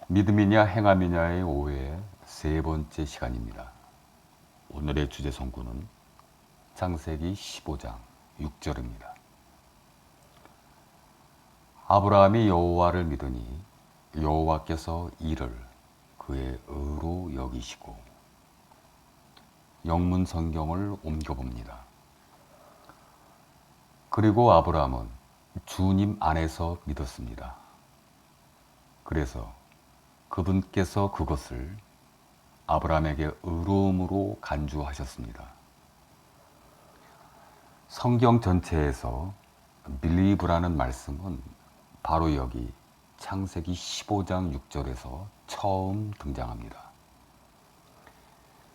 믿음이냐 행함이냐의 오해의 세 번째 시간입니다. 오늘의 주제 성구는 창세기 15장 6절입니다. 아브라함이 여호와를 믿으니 여호와께서 이를 그의 의로 여기시고. 영문 성경을 옮겨봅니다. 그리고 아브라함은 주님 안에서 믿었습니다. 그래서 그분께서 그것을 아브라함에게 의로움으로 간주하셨습니다. 성경 전체에서 believe라는 말씀은 바로 여기 창세기 15장 6절에서 처음 등장합니다.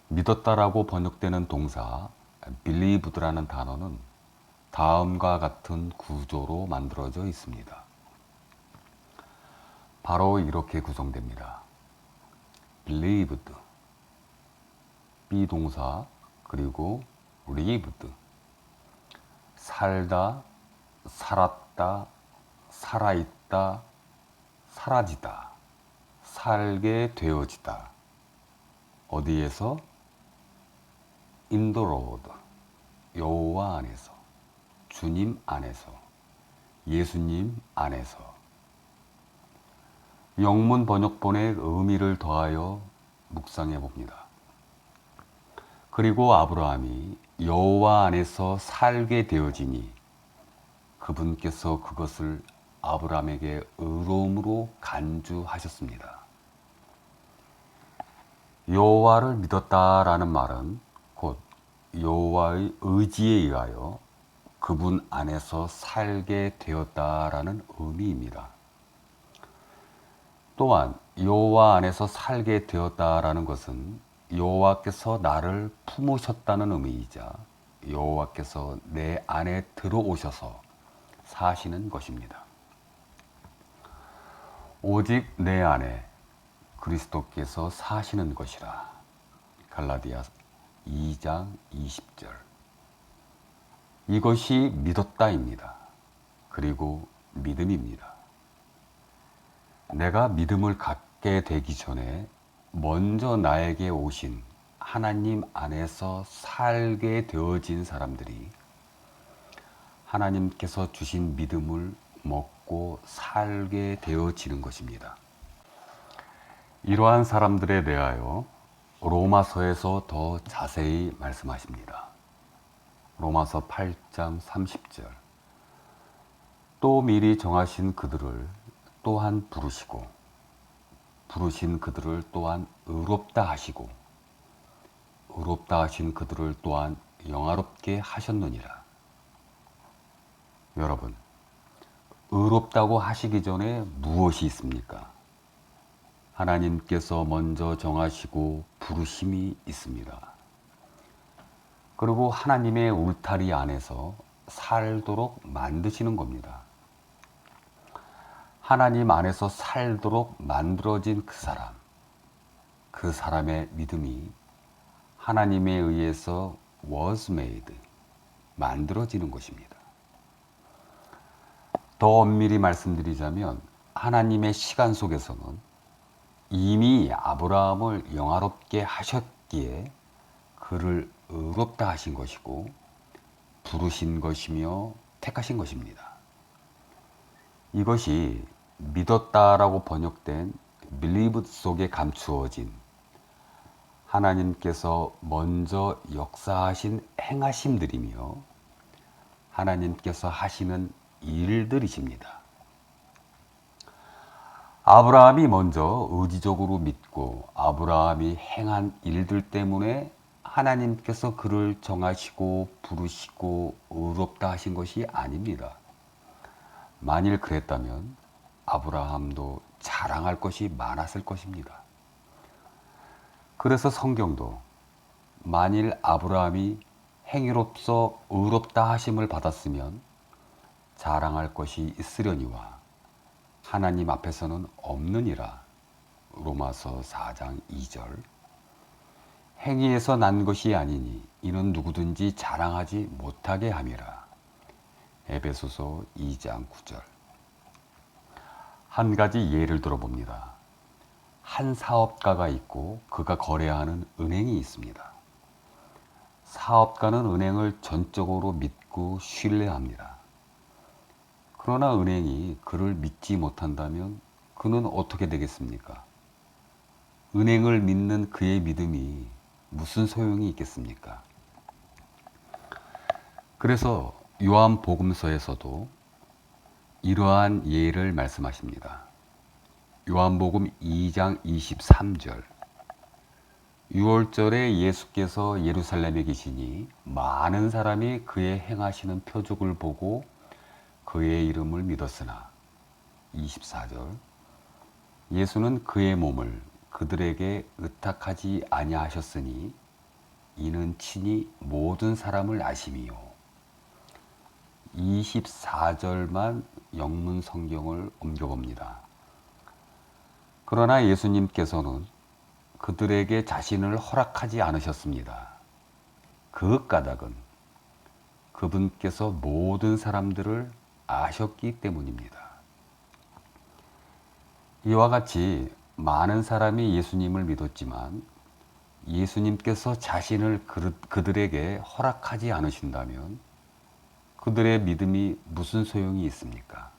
믿었다라고 번역되는 동사 believed라는 단어는 다음과 같은 구조로 만들어져 있습니다. 바로 이렇게 구성됩니다. believed, 비동사, 그리고 lived, 살다, 살았다, 살아있다, 사라지다, 살게 되어지다. 어디에서? In the Lord, 여호와 안에서, 주님 안에서, 예수님 안에서. 영문 번역본의 의미를 더하여 묵상해 봅니다. 그리고 아브라함이 여호와 안에서 살게 되어지니 그분께서 그것을 아브라함에게 의로움으로 간주하셨습니다. 여호와를 믿었다라는 말은 곧 여호와의 의지에 의하여 그분 안에서 살게 되었다라는 의미입니다. 또한 여호와 안에서 살게 되었다라는 것은 여호와께서 나를 품으셨다는 의미이자 여호와께서 내 안에 들어오셔서 사시는 것입니다. 오직 내 안에 그리스도께서 사시는 것이라. 갈라디아 2장 20절. 이것이 믿었다입니다. 그리고 믿음입니다. 내가 믿음을 갖게 되기 전에 먼저 나에게 오신 하나님 안에서 살게 되어진 사람들이 하나님께서 주신 믿음을 먹고 살게 되어지는 것입니다. 이러한 사람들에 대하여 로마서에서 더 자세히 말씀하십니다. 로마서 8장 30절. 또 미리 정하신 그들을 또한 부르시고 부르신 그들을 또한 의롭다 하시고 의롭다 하신 그들을 또한 영화롭게 하셨느니라. 여러분, 의롭다고 하시기 전에 무엇이 있습니까? 하나님께서 먼저 정하시고 부르심이 있습니다. 그리고 하나님의 울타리 안에서 살도록 만드시는 겁니다. 하나님 안에서 살도록 만들어진 그 사람의 믿음이 하나님에 의해서 was made, 만들어지는 것입니다. 더 엄밀히 말씀드리자면 하나님의 시간 속에서는 이미 아브라함을 영화롭게 하셨기에 그를 의롭다 하신 것이고 부르신 것이며 택하신 것입니다. 이것이 믿었다라고 번역된 believed 속에 감추어진 하나님께서 먼저 역사하신 행하심들이며 하나님께서 하시는 일들이십니다. 아브라함이 먼저 의지적으로 믿고 아브라함이 행한 일들 때문에 하나님께서 그를 정하시고 부르시고 의롭다 하신 것이 아닙니다. 만일 그랬다면 아브라함도 자랑할 것이 많았을 것입니다. 그래서 성경도 만일 아브라함이 행위로서 의롭다 하심을 받았으면 자랑할 것이 있으려니와 하나님 앞에서는 없느니라. 로마서 4장 2절. 행위에서 난 것이 아니니 이는 누구든지 자랑하지 못하게 함이라. 에베소서 2장 9절. 한 가지 예를 들어봅니다. 한 사업가가 있고 그가 거래하는 은행이 있습니다. 사업가는 은행을 전적으로 믿고 신뢰합니다. 그러나 은행이 그를 믿지 못한다면 그는 어떻게 되겠습니까? 은행을 믿는 그의 믿음이 무슨 소용이 있겠습니까? 그래서 요한복음서에서도 이러한 예를 말씀하십니다. 요한복음 2장 23절. 6월절에 예수께서 예루살렘에 계시니 많은 사람이 그의 행하시는 표적을 보고 그의 이름을 믿었으나 24절. 예수는 그의 몸을 그들에게 의탁하지 아니하셨으니 이는 친히 모든 사람을 아심이요. 24절만 영문 성경을 옮겨봅니다. 그러나 예수님께서는 그들에게 자신을 허락하지 않으셨습니다. 그 까닭은 그분께서 모든 사람들을 아셨기 때문입니다. 이와 같이 많은 사람이 예수님을 믿었지만 예수님께서 자신을 그들에게 허락하지 않으신다면 그들의 믿음이 무슨 소용이 있습니까?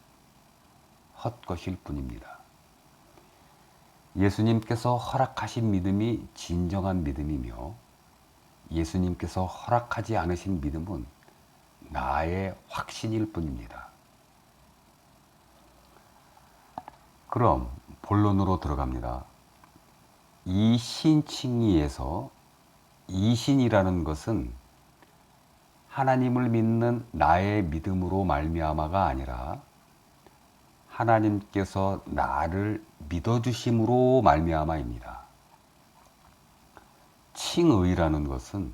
헛것일 뿐입니다. 예수님께서 허락하신 믿음이 진정한 믿음이며 예수님께서 허락하지 않으신 믿음은 나의 확신일 뿐입니다. 그럼 본론으로 들어갑니다. 이 신칭의에서 이신이라는 것은 하나님을 믿는 나의 믿음으로 말미암아가 아니라 하나님께서 나를 믿어주심으로 말미암아입니다. 칭의라는 것은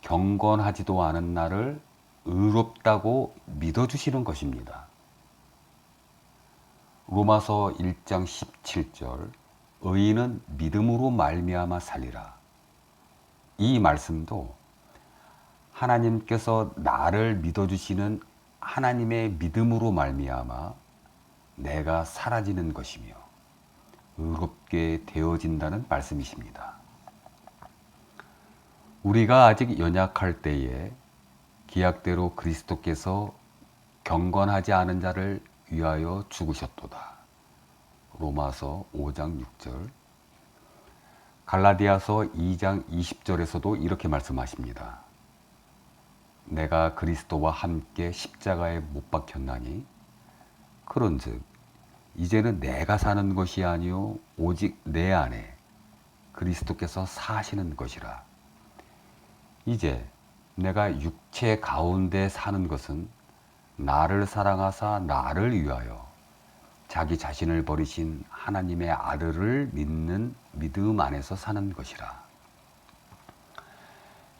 경건하지도 않은 나를 의롭다고 믿어주시는 것입니다. 로마서 1장 17절 의인은 믿음으로 말미암아 살리라. 이 말씀도 하나님께서 나를 믿어주시는 하나님의 믿음으로 말미암아 내가 사라지는 것이며 의롭게 되어진다는 말씀이십니다. 우리가 아직 연약할 때에 기약대로 그리스도께서 경건하지 않은 자를 위하여 죽으셨도다. 로마서 5장 6절. 갈라디아서 2장 20절에서도 이렇게 말씀하십니다. 내가 그리스도와 함께 십자가에 못 박혔나니 그런즉 이제는 내가 사는 것이 아니요 오직 내 안에 그리스도께서 사시는 것이라. 이제 내가 육체 가운데 사는 것은 나를 사랑하사 나를 위하여 자기 자신을 버리신 하나님의 아들을 믿는 믿음 안에서 사는 것이라.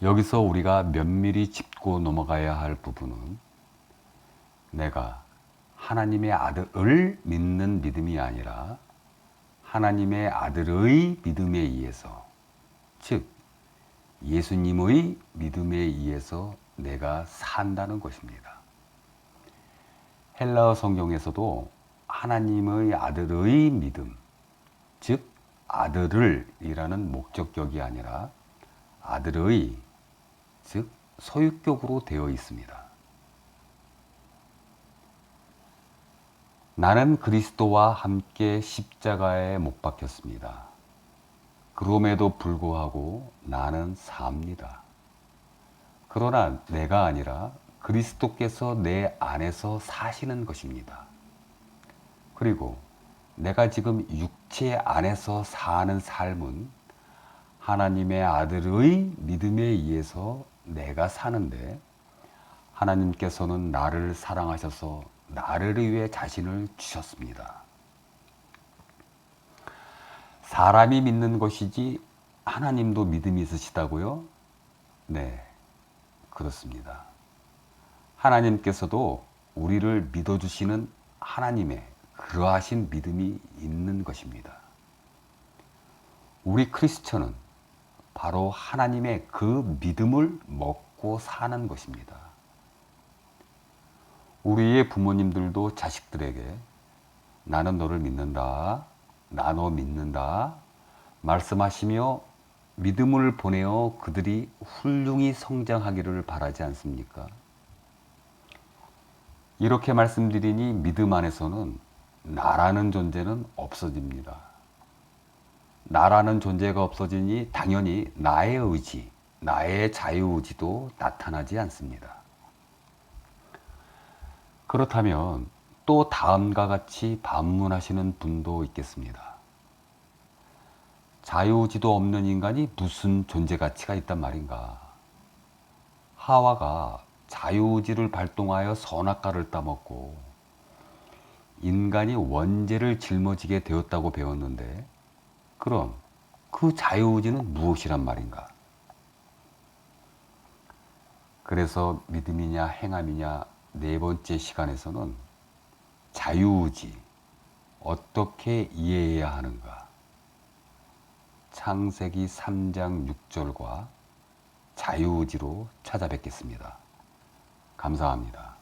여기서 우리가 면밀히 짚고 넘어가야 할 부분은 내가 하나님의 아들을 믿는 믿음이 아니라 하나님의 아들의 믿음에 의해서, 즉 예수님의 믿음에 의해서 내가 산다는 것입니다. 헬라어 성경에서도 하나님의 아들의 믿음, 즉 아들을 이라는 목적격이 아니라 아들의, 즉 소유격으로 되어 있습니다. 나는 그리스도와 함께 십자가에 못 박혔습니다. 그럼에도 불구하고 나는 삽니다. 그러나 내가 아니라 그리스도께서 내 안에서 사시는 것입니다. 그리고 내가 지금 육체 안에서 사는 삶은 하나님의 아들의 믿음에 의해서 내가 사는데 하나님께서는 나를 사랑하셔서 나를 위해 자신을 주셨습니다. 사람이 믿는 것이지 하나님도 믿음이 있으시다고요? 네, 그렇습니다. 하나님께서도 우리를 믿어주시는 하나님의 그러하신 믿음이 있는 것입니다. 우리 크리스천은 바로 하나님의 그 믿음을 먹고 사는 것입니다. 우리의 부모님들도 자식들에게 나는 너를 믿는다, 나눠 믿는다 말씀하시며 믿음을 보내어 그들이 훌륭히 성장하기를 바라지 않습니까? 이렇게 말씀드리니 믿음 안에서는 나라는 존재는 없어집니다. 나라는 존재가 없어지니 당연히 나의 의지, 나의 자유의지도 나타나지 않습니다. 그렇다면 또 다음과 같이 반문하시는 분도 있겠습니다. 자유의지도 없는 인간이 무슨 존재 가치가 있단 말인가? 하와가 자유의지를 발동하여 선악과를 따먹고 인간이 원죄를 짊어지게 되었다고 배웠는데 그럼 그 자유의지는 무엇이란 말인가? 그래서 믿음이냐 행함이냐 네 번째 시간에서는 자유의지 어떻게 이해해야 하는가? 창세기 3장 6절과 자유의지로 찾아뵙겠습니다. 감사합니다.